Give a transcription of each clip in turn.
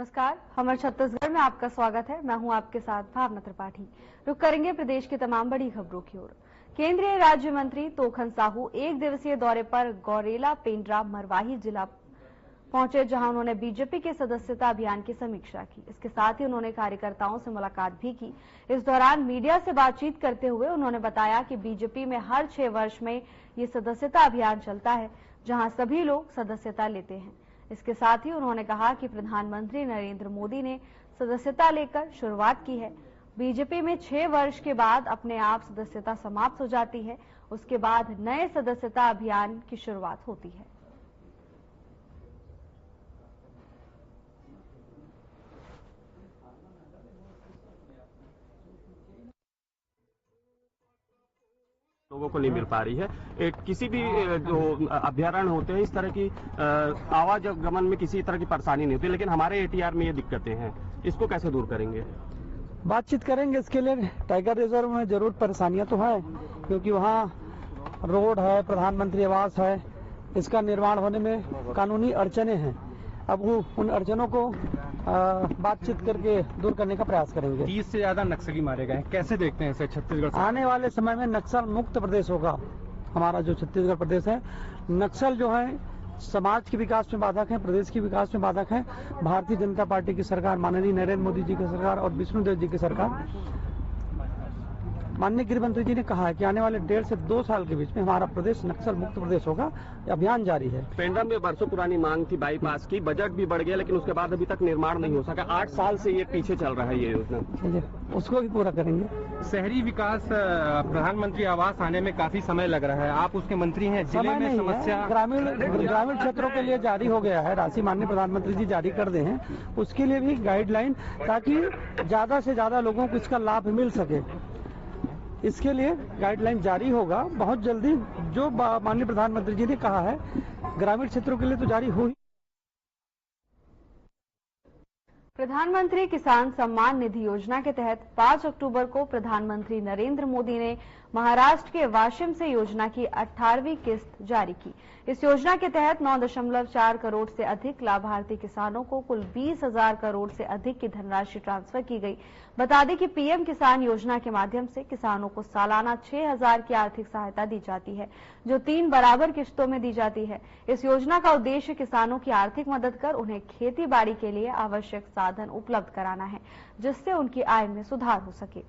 नमस्कार, हमर छत्तीसगढ़ में आपका स्वागत है। मैं हूं आपके साथ भावना त्रिपाठी। रुक करेंगे प्रदेश की तमाम बड़ी खबरों की ओर। केंद्रीय राज्य मंत्री तोखन साहू एक दिवसीय दौरे पर गौरेला पेंड्रा मरवाही जिला पहुंचे, जहां उन्होंने बीजेपी के सदस्यता अभियान की समीक्षा की। इसके साथ ही उन्होंने कार्यकर्ताओं से मुलाकात भी की। इस दौरान मीडिया से बातचीत करते हुए उन्होंने बताया कि बीजेपी में हर 6 वर्ष में ये सदस्यता अभियान चलता है, जहां सभी लोग सदस्यता लेते हैं। इसके साथ ही उन्होंने कहा कि प्रधानमंत्री नरेंद्र मोदी ने सदस्यता लेकर शुरुआत की है। बीजेपी में 6 वर्ष के बाद अपने आप सदस्यता समाप्त हो जाती है, उसके बाद नए सदस्यता अभियान की शुरुआत होती है। लोगों को नहीं मिल पा रही है। किसी भी जो अभ्यारण्य होते हैं इस तरह की आवागमन में किसी तरह की परेशानी नहीं होती, लेकिन हमारे एटीआर में ये दिक्कतें हैं। इसको कैसे दूर करेंगे? बातचीत करेंगे। इसके लिए टाइगर रिजर्व में जरूर परेशानियां तो है, क्योंकि वहाँ रोड है, प्रधानमंत्री आवास है, इसका निर्माण होने में कानूनी अड़चने हैं। अब वो उन अड़चनों को बातचीत करके दूर करने का प्रयास करेंगे। 30 से ज्यादा नक्सली मारे गए हैं, कैसे देखते हैं इसे छत्तीसगढ़? आने वाले समय में नक्सल मुक्त प्रदेश होगा हमारा जो छत्तीसगढ़ प्रदेश है। नक्सल जो है समाज के विकास में बाधक है, प्रदेश के विकास में बाधक है। भारतीय जनता पार्टी की सरकार, माननीय नरेंद्र मोदी जी की सरकार और विष्णुदेव जी की सरकार, माननीय गृह मंत्री जी ने कहा है कि आने वाले 1.5 से 2 साल के बीच में हमारा प्रदेश नक्सल मुक्त प्रदेश होगा। अभियान जारी है। पेंड्रा में बरसों पुरानी मांग थी बाईपास की, बजट भी बढ़ गया, लेकिन उसके बाद अभी तक निर्माण नहीं हो सका। 8 साल से ये पीछे चल रहा है ये योजना। उसको भी पूरा करेंगे। शहरी विकास प्रधानमंत्री आवास आने में काफी समय लग रहा है, आप उसके मंत्री हैं, जिले में समस्या ग्रामीण क्षेत्रों के लिए जारी हो गया है, राशि माननीय प्रधानमंत्री जी जारी कर दे हैं। उसके लिए भी गाइडलाइन, ताकि ज्यादा से ज्यादा लोगों को इसका लाभ मिल सके, इसके लिए गाइडलाइन जारी होगा बहुत जल्दी। जो माननीय प्रधानमंत्री जी ने कहा है ग्रामीण क्षेत्रों के लिए तो जारी हो ही। प्रधानमंत्री किसान सम्मान निधि योजना के तहत 5 अक्टूबर को प्रधानमंत्री नरेंद्र मोदी ने महाराष्ट्र के वाशिम से योजना की 18वीं किस्त जारी की। इस योजना के तहत 9.4 करोड़ से अधिक लाभार्थी किसानों को कुल 20,000 करोड़ से अधिक की धनराशि ट्रांसफर की गई। बता दें कि पीएम किसान योजना के माध्यम से किसानों को सालाना 6,000 की आर्थिक सहायता दी जाती है, जो 3 बराबर किश्तों में दी जाती है। इस योजना का उद्देश्य किसानों की आर्थिक मदद कर उन्हें खेती बाड़ी के लिए आवश्यक साधन उपलब्ध कराना है, जिससे उनकी आय में सुधार हो सके।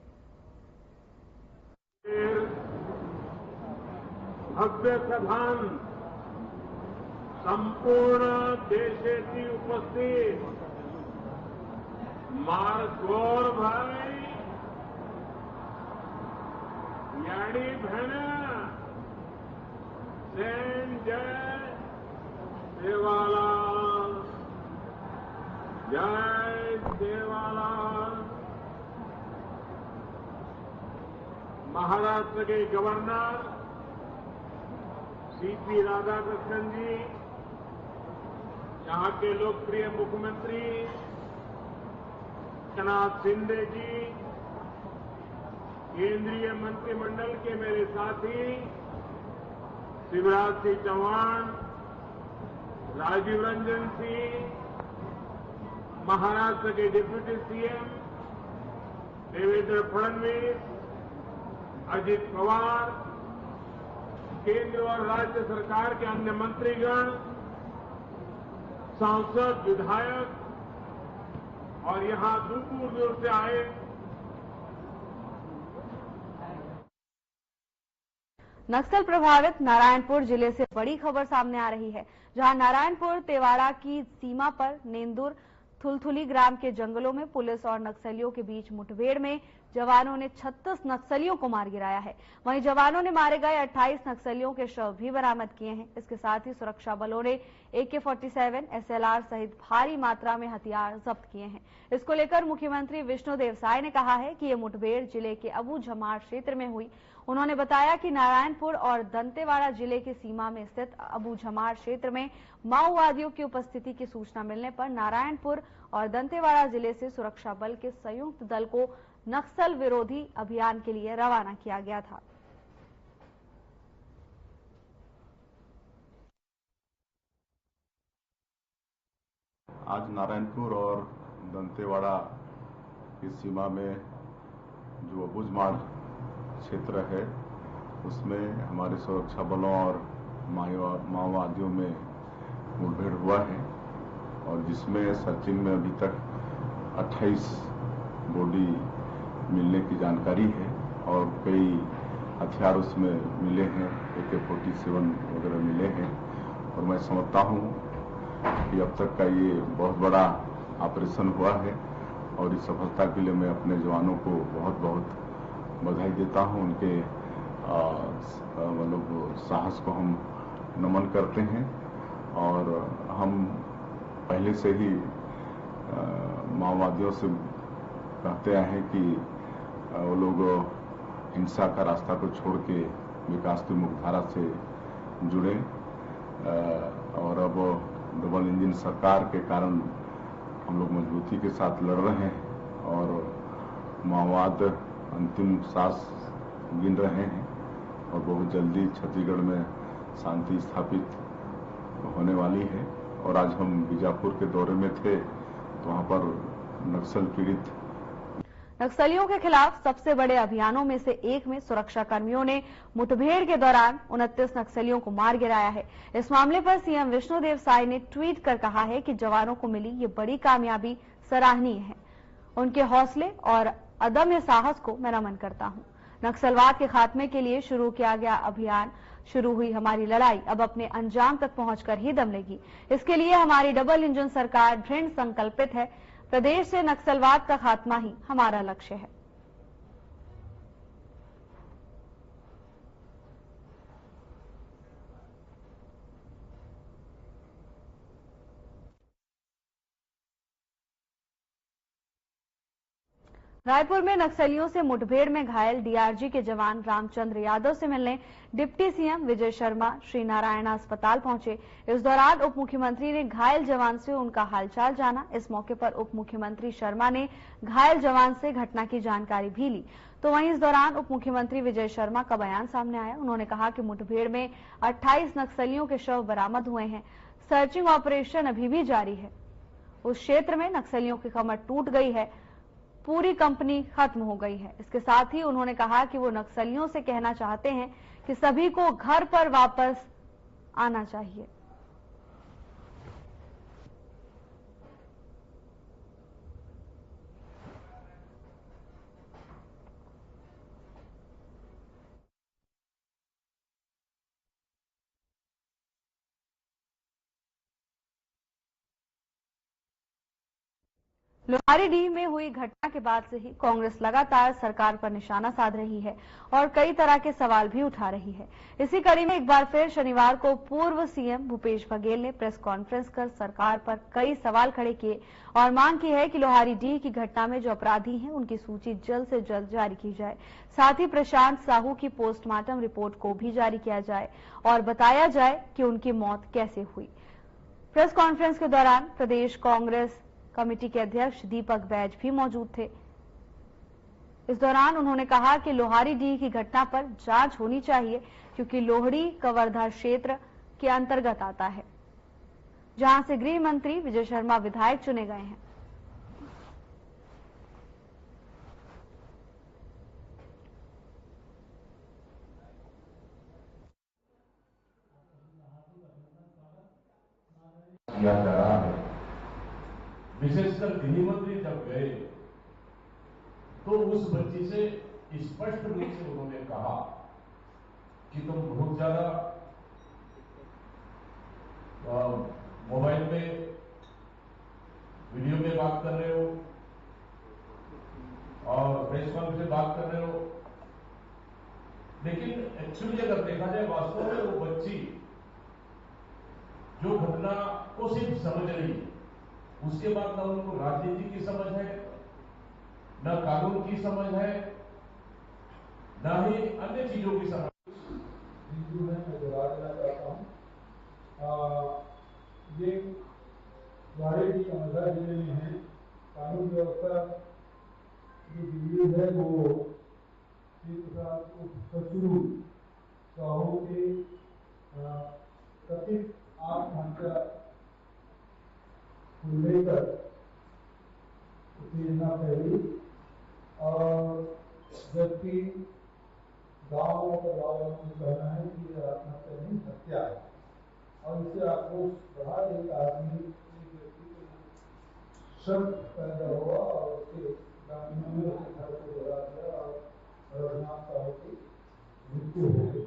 भव्य सभान संपूर्ण देशाची उपस्थित मारगोर भाई याडी बहना सेन जय देवालाल, जय देवालाल। महाराष्ट्र के गवर्नर सीपी राधाकृष्णन जी, यहाँ के लोकप्रिय मुख्यमंत्री एकनाथ शिंदे जी, केंद्रीय मंत्रिमंडल के मेरे साथी शिवराज सिंह चौहान, राजीव रंजन सिंह, महाराष्ट्र के डिप्टी सीएम देवेंद्र फडणवीस, अजित पवार, केंद्र और राज्य सरकार के अन्य मंत्रीगण, सांसद, विधायक और यहां दूर दूर से आए नक्सल प्रभावित नारायणपुर जिले से बड़ी खबर सामने आ रही है, जहां नारायणपुर तेवाड़ा की सीमा पर नेंदुर थुलथुली ग्राम के जंगलों में पुलिस और नक्सलियों के बीच मुठभेड़ में जवानों ने 36 नक्सलियों को मार गिराया है। वहीं जवानों ने मारे गए 28 नक्सलियों के शव भी बरामद किए हैं। इसके साथ ही सुरक्षा बलों ने AK-47, SLR सहित भारी मात्रा में हथियार जब्त किए हैं। इसको लेकर मुख्यमंत्री विष्णुदेव साय ने कहा है कि ये मुठभेड़ जिले के अबू झमार क्षेत्र में हुई। उन्होंने बताया कि नारायणपुर और दंतेवाड़ा जिले की सीमा में स्थित अबू झमार क्षेत्र में माओवादियों की उपस्थिति की सूचना मिलने पर नारायणपुर और दंतेवाड़ा जिले से सुरक्षा बल के संयुक्त दल को नक्सल विरोधी अभियान के लिए रवाना किया गया था। आज नारायणपुर और दंतेवाड़ा की सीमा में जो अबुझमाड़ क्षेत्र है उसमें हमारे सुरक्षा बलों और माओवादियों में मुठभेड़ हुआ है और जिसमें सर्चिंग में अभी तक 28 बॉडी मिलने की जानकारी है और कई हथियार उसमें मिले हैं, AK-47 वगैरह मिले हैं। और मैं समझता हूं कि अब तक का ये बहुत बड़ा ऑपरेशन हुआ है और इस सफलता के लिए मैं अपने जवानों को बहुत बहुत बधाई देता हूं। उनके मतलब साहस को हम नमन करते हैं और हम पहले से ही माओवादियों से कहते आए हैं कि वो लोग हिंसा का रास्ता को छोड़ के विकास की मुख्यधारा से जुड़े और अब डबल इंजन सरकार के कारण हम लोग मजबूती के साथ लड़ रहे हैं और माओवाद अंतिम सांस गिन रहे हैं और बहुत जल्दी छत्तीसगढ़ में शांति स्थापित होने वाली है। और आज हम बीजापुर के दौरे में थे तो वहां पर नक्सल पीड़ित नक्सलियों के खिलाफ सबसे बड़े अभियानों में से एक में सुरक्षा कर्मियों ने मुठभेड़ के दौरान 29 नक्सलियों को मार गिराया है। इस मामले पर सीएम विष्णुदेव साय ने ट्वीट कर कहा है कि जवानों को मिली ये बड़ी कामयाबी सराहनीय है। उनके हौसले और अदम्य साहस को मैं नमन करता हूं। नक्सलवाद के खात्मे के लिए शुरू किया गया अभियान, शुरू हुई हमारी लड़ाई अब अपने अंजाम तक पहुंचकर ही दम लेगी। इसके लिए हमारी डबल इंजन सरकार दृढ़ संकल्पित है। प्रदेश से नक्सलवाद का खात्मा ही हमारा लक्ष्य है। रायपुर में नक्सलियों से मुठभेड़ में घायल डीआरजी के जवान रामचंद्र यादव से मिलने डिप्टी सीएम विजय शर्मा श्री नारायण अस्पताल पहुंचे। इस दौरान उप मुख्यमंत्री ने घायल जवान से उनका हालचाल जाना। इस मौके पर उप मुख्यमंत्री शर्मा ने घायल जवान से घटना की जानकारी भी ली। तो वहीं इस दौरान उप मुख्यमंत्री विजय शर्मा का बयान सामने आया। उन्होंने कहा कि मुठभेड़ में 28 नक्सलियों के शव बरामद हुए हैं। सर्चिंग ऑपरेशन अभी भी जारी है। उस क्षेत्र में नक्सलियों की कमर टूट गई है, पूरी कंपनी खत्म हो गई है। इसके साथ ही उन्होंने कहा कि वो नक्सलियों से कहना चाहते हैं कि सभी को घर पर वापस आना चाहिए। लोहारीडीह में हुई घटना के बाद से ही कांग्रेस लगातार सरकार पर निशाना साध रही है और कई तरह के सवाल भी उठा रही है। इसी कड़ी में एक बार फिर शनिवार को पूर्व सीएम भूपेश बघेल ने प्रेस कॉन्फ्रेंस कर सरकार पर कई सवाल खड़े किए और मांग की है कि लोहारीडीह की घटना में जो अपराधी हैं उनकी सूची जल्द से जल्द जारी की जाए। साथ ही प्रशांत साहू की पोस्टमार्टम रिपोर्ट को भी जारी किया जाए और बताया जाए कि उनकी मौत कैसे हुई। प्रेस कॉन्फ्रेंस के दौरान प्रदेश कांग्रेस कमेटी के अध्यक्ष दीपक बैज भी मौजूद थे। इस दौरान उन्होंने कहा कि लोहारीडीह की घटना पर जांच होनी चाहिए क्योंकि लोहड़ी कवर्धा क्षेत्र के अंतर्गत आता है, जहां से गृह मंत्री विजय शर्मा विधायक चुने गए हैं। किया जा रहा है। विशेषकर गृहमंत्री जब गए तो उस बच्ची से स्पष्ट रूप से उन्होंने कहा कि तुम बहुत ज्यादा मोबाइल पे वीडियो में बात कर रहे हो और प्रेस कॉन्फ्रेंस में बात कर रहे हो, लेकिन एक्चुअली अगर देखा जाए वास्तव में वो बच्ची जो घटना को सिर्फ समझ रही है, उसके बाद न उनको राजनीति की समझ है, न कानून की समझ है, न ही अन्य चीजों की समझ। मैं दोहरा देना चाहता हूँ, ये लोहारीडीह कवर्धा जिले में है। कानून व्यवस्था जो दिल्ली है वो सचरू साहू के कथित आत्महत्या को लेकर चाहिए। और जबकि गाँव में परिवारों को कहना है कि ये आत्महत्या नहीं हत्या है, और इससे आक्रोश बढ़ा एक आदमी एक व्यक्ति को शक पैदा हुआ और उसके ग्रामीणों ने उसके घर को जला दिया और रघुनाथ साहब की मृत्यु हो गई।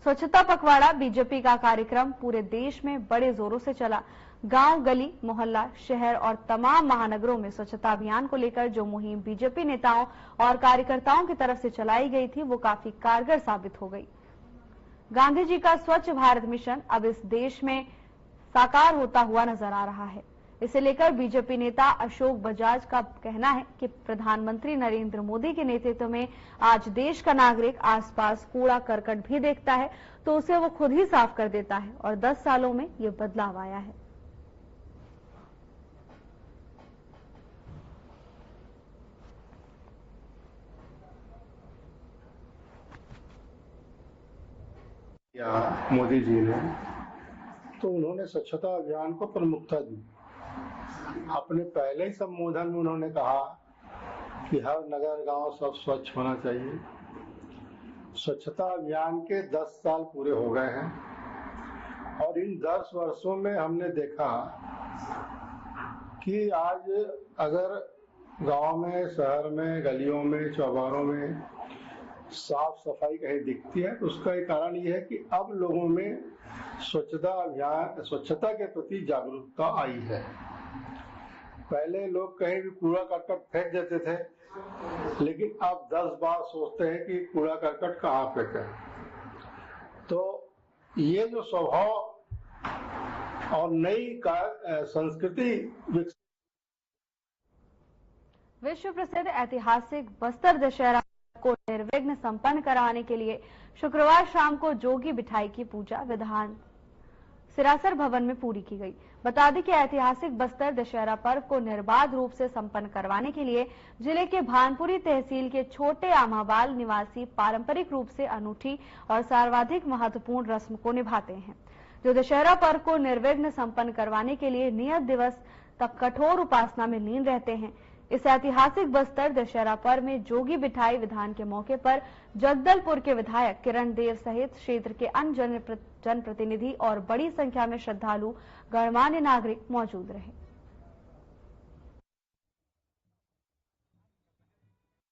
स्वच्छता पखवाड़ा बीजेपी का कार्यक्रम पूरे देश में बड़े जोरों से चला। गांव, गली, मोहल्ला, शहर और तमाम महानगरों में स्वच्छता अभियान को लेकर जो मुहिम बीजेपी नेताओं और कार्यकर्ताओं की तरफ से चलाई गई थी, वो काफी कारगर साबित हो गई। गांधी जी का स्वच्छ भारत मिशन अब इस देश में साकार होता हुआ नजर आ रहा है। इसे लेकर बीजेपी नेता अशोक बजाज का कहना है कि प्रधानमंत्री नरेंद्र मोदी के नेतृत्व में आज देश का नागरिक आसपास कूड़ा करकट भी देखता है तो उसे वो खुद ही साफ कर देता है और 10 सालों में ये बदलाव आया है। मोदी जी ने तो उन्होंने स्वच्छता अभियान को प्रमुखता दी। अपने पहले ही संबोधन में उन्होंने कहा कि हर नगर गांव सब स्वच्छ होना चाहिए। स्वच्छता अभियान के 10 साल पूरे हो गए हैं और इन 10 वर्षों में हमने देखा कि आज अगर गांव में, शहर में, गलियों में, चौबारों में साफ सफाई कहीं दिखती है तो उसका एक कारण ये है कि अब लोगों में स्वच्छता के प्रति जागरूकता आई है। पहले लोग कहीं भी कूड़ा करकट फेंक देते थे, लेकिन अब 10 बार सोचते हैं कि कूड़ा करकट कहाँ फेंकें। तो ये जो स्वभाव और नई संस्कृति विश्व प्रसिद्ध ऐतिहासिक बस्तर दशहरा को निर्विघ्न संपन्न कराने के लिए शुक्रवार शाम को जोगी बिठाई की पूजा विधान सिरासर भवन में पूरी की गई। बता दें कि ऐतिहासिक बस्तर दशहरा पर्व को निर्बाध रूप से संपन्न करवाने के लिए जिले के भानपुरी तहसील के छोटे आमाबाल निवासी पारंपरिक रूप से अनूठी और सर्वाधिक महत्वपूर्ण रस्म को निभाते हैं, जो दशहरा पर्व को निर्विघ्न संपन्न करवाने के लिए नियत दिवस तक कठोर उपासना में लीन रहते हैं। इस ऐतिहासिक बस्तर दशहरा पर्व में जोगी बिठाई विधान के मौके पर जगदलपुर के विधायक किरण देव सहित क्षेत्र के अन्य जनप्रतिनिधि और बड़ी संख्या में श्रद्धालु गणमान्य नागरिक मौजूद रहे।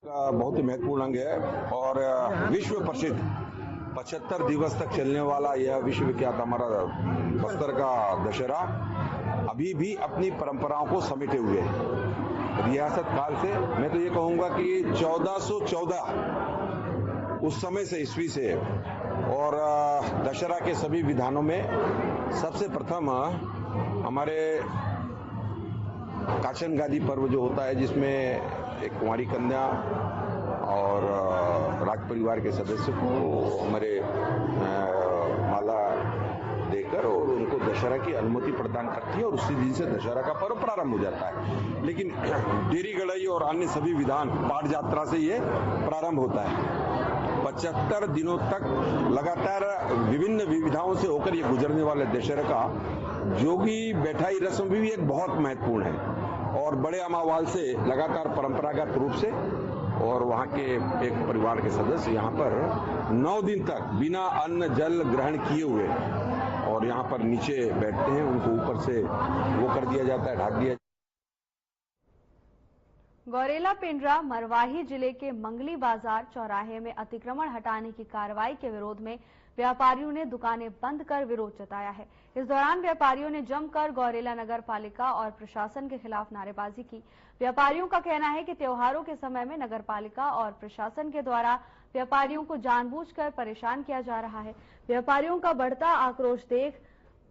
बहुत ही महत्वपूर्ण अंग है और विश्व प्रसिद्ध 75 दिवस तक चलने वाला यह विश्व विख्यात हमारा बस्तर का दशहरा अभी भी अपनी परंपराओं को समेटे हुए है। रियासत काल से मैं तो ये कहूंगा कि 1414 उस समय से ईस्वी से और दशहरा के सभी विधानों में सबसे प्रथम हमारे काचन गादी पर्व जो होता है, जिसमें एक कुंवारी कन्या और राज परिवार के सदस्य को हमारे माला देकर और उनको दशहरा की अनुमति प्रदान करती है और उसी दिन से दशहरा का पर्व प्रारंभ हो जाता है। लेकिन डेरी गड़ाई और अन्य सभी विधान पाठ यात्रा से ये प्रारंभ होता है। 75 दिनों तक लगातार विभिन्न विविधाओं से होकर ये गुजरने वाले दशहरा का जोगी बैठाई रस्म भी एक बहुत महत्वपूर्ण है और बड़े अमावाल से लगातार परंपरागत रूप से और वहाँ के एक परिवार के सदस्य यहाँ पर 9 दिन तक बिना अन्न जल ग्रहण किए हुए और यहाँ पर नीचे बैठते हैं, उनको ऊपर से वो कर दिया जाता है, ढक दिया। गौरेला पिंडरा मरवाही जिले के मंगली बाजार चौराहे में अतिक्रमण हटाने की कार्रवाई के विरोध में व्यापारियों ने दुकानें बंद कर विरोध जताया है। इस दौरान व्यापारियों ने जमकर गौरेला नगर पालिका और प्रशासन के खिलाफ नारेबाजी की। व्यापारियों का कहना है कि त्योहारों के समय में नगर पालिका और प्रशासन के द्वारा व्यापारियों को जानबूझकर परेशान किया जा रहा है। व्यापारियों का बढ़ता आक्रोश देख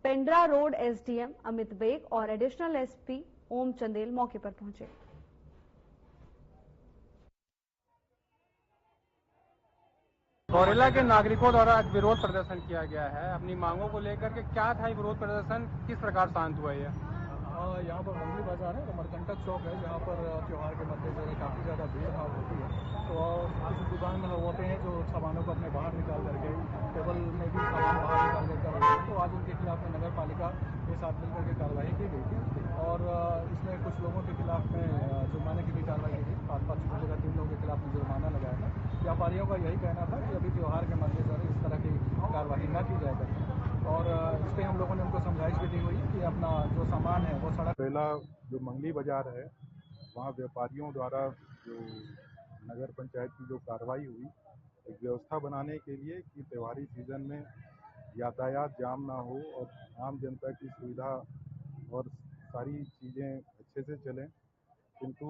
पिंडरा रोड एसडीएम अमित बेग और एडिशनल एसपी ओम चंदेल मौके पर पहुंचे। गौरेला के नागरिकों द्वारा आज विरोध प्रदर्शन किया गया है अपनी मांगों को लेकर के। क्या था ये विरोध प्रदर्शन, किस प्रकार शांत हुआ? यहाँ पर मंगली बाजार है, अमरकंटक चौक है, जहाँ पर त्योहार के मद्देनजर काफी ज़्यादा भीड़ भाड़ होती है। तो कुछ दुकान होते हैं जो सामानों को अपने बाहर निकाल करके, टेबल में भी सामान बाहर निकाल कर रहे हैं, तो आज उनके खिलाफ में नगर पालिका के साथ मिलकर के कार्रवाई की गई थी और इसमें कुछ लोगों के खिलाफ में जुर्माने की भी कार्रवाई की गई। 5-5 की जगह 3 लोगों के खिलाफ में जुर्माना लगाया था। व्यापारियों का यही कहना था कि अभी त्यौहार के मद्देनजर इस तरह की कार्रवाई न की जाए करके, और इस पर हम लोगों ने उनको समझाइश भी दी हुई कि अपना जो सामान है वो सड़क। पहला जो मंगली बाजार है वहाँ व्यापारियों द्वारा जो नगर पंचायत की जो कार्रवाई हुई, एक व्यवस्था बनाने के लिए कि त्योहारी सीजन में यातायात जाम ना हो और आम जनता की सुविधा और सारी चीज़ें अच्छे से चलें, किंतु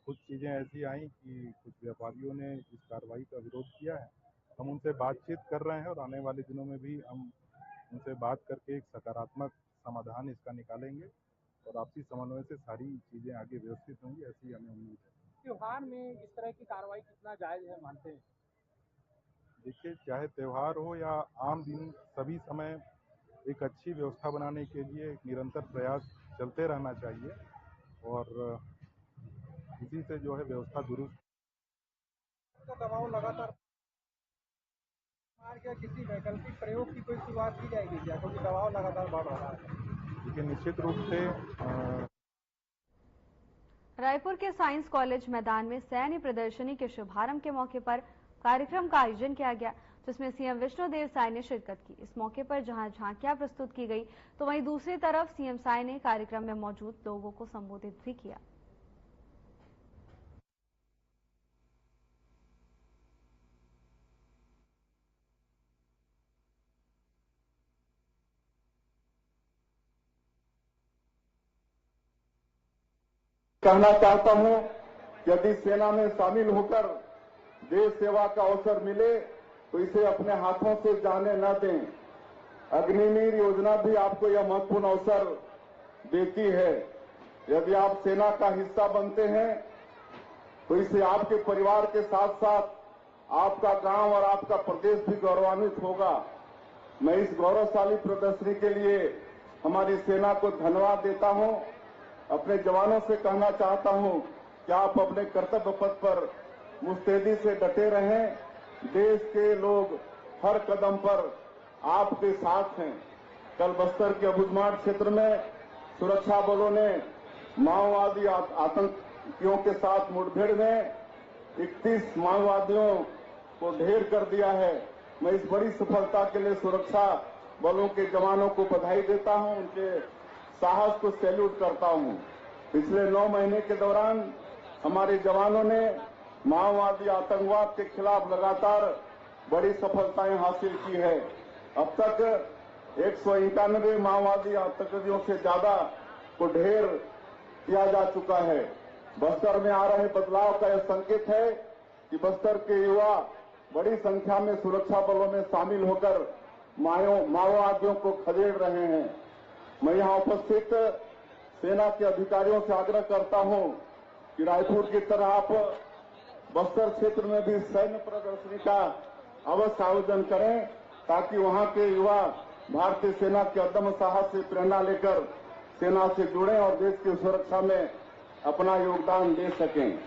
कुछ चीज़ें ऐसी आई कि कुछ व्यापारियों ने इस कार्रवाई का विरोध किया है। हम उनसे बातचीत कर रहे हैं और आने वाले दिनों में भी हम उनसे बात करके एक सकारात्मक समाधान इसका निकालेंगे और आपसी समन्वय से सारी चीज़ें आगे व्यवस्थित होंगी, ऐसी हमें उम्मीद है। त्योहार में इस तरह की कार्रवाई कितना जायज़ है मानते हैं? देखिए, चाहे त्यौहार हो या आम दिन, सभी समय एक अच्छी व्यवस्था बनाने के लिए एक निरंतर प्रयास चलते रहना चाहिए और इसी से जो है व्यवस्था दुरुस्त। दबाव लगातार क्या किसी वैकल्पिक प्रयोग की कोई शुरुआत की जाएगी क्या, क्योंकि दबाव लगातार बढ़ रहा है? देखिए, निश्चित रूप से रायपुर के साइंस कॉलेज मैदान में सैन्य प्रदर्शनी के शुभारंभ के मौके पर कार्यक्रम का आयोजन किया गया, जिसमें सीएम विष्णुदेव साय ने शिरकत की। इस मौके पर जहां झांकियां प्रस्तुत की गई, तो वहीं दूसरी तरफ सीएम साय ने कार्यक्रम में मौजूद लोगों को संबोधित भी किया। कहना चाहता हूं, यदि सेना में शामिल होकर देश सेवा का अवसर मिले तो इसे अपने हाथों से जाने न दें। अग्निवीर योजना भी आपको यह महत्वपूर्ण अवसर देती है। यदि आप सेना का हिस्सा बनते हैं तो इससे आपके परिवार के साथ साथ आपका गांव और आपका प्रदेश भी गौरवान्वित होगा। मैं इस गौरवशाली प्रदर्शनी के लिए हमारी सेना को धन्यवाद देता हूं। अपने जवानों से कहना चाहता हूं कि आप अपने कर्तव्य पथ पर मुस्तैदी से डटे रहें। देश के लोग हर कदम पर आपके साथ हैं। कल बस्तर के अबुझमाड़ क्षेत्र में सुरक्षा बलों ने माओवादी आतंकियों के साथ मुठभेड़ में 31 माओवादियों को ढेर कर दिया है। मैं इस बड़ी सफलता के लिए सुरक्षा बलों के जवानों को बधाई देता हूं, उनके साहस को सैल्यूट करता हूं। पिछले 9 महीने के दौरान हमारे जवानों ने माओवादी आतंकवाद के खिलाफ लगातार बड़ी सफलताएं हासिल की है। अब तक 191 माओवादी आतंकियों से ज्यादा को ढेर किया जा चुका है। बस्तर में आ रहे बदलाव का यह संकेत है कि बस्तर के युवा बड़ी संख्या में सुरक्षा बलों में शामिल होकर माओवादियों को खदेड़ रहे हैं। मैं यहां उपस्थित सेना के अधिकारियों से आग्रह करता हूं कि रायपुर की तरह आप बस्तर क्षेत्र में भी सैन्य प्रदर्शनी का अवश्य आयोजन करें, ताकि वहां के युवा भारतीय सेना के अदम्य साहस से प्रेरणा लेकर सेना से जुड़ें और देश की सुरक्षा में अपना योगदान दे सकें।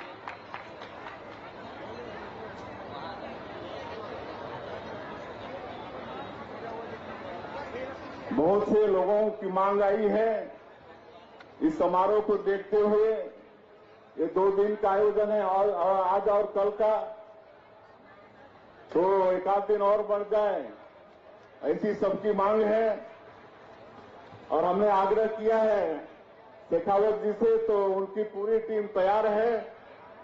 बहुत से लोगों की मांग आई है। इस समारोह को देखते हुए ये 2 दिन का आयोजन है, और आज और कल का, तो 1 आध दिन और बढ़ जाए, ऐसी सबकी मांग है। और हमने आग्रह किया है शेखावत जी से, तो उनकी पूरी टीम तैयार है।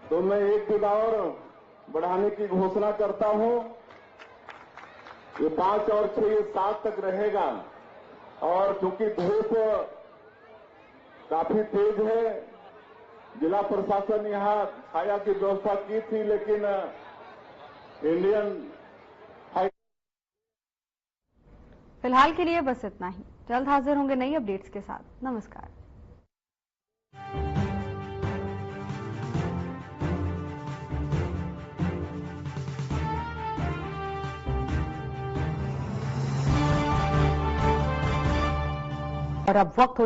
तो मैं 1 दिन और बढ़ाने की घोषणा करता हूं। ये 5 और 6 ये 7 तक रहेगा। और चूंकि धूप काफी तेज है, जिला प्रशासन यहां छाया की व्यवस्था की थी, लेकिन इंडियन फिलहाल के लिए बस इतना ही। जल्द हाजिर होंगे नई अपडेट्स के साथ। नमस्कार। और अब वक्त हो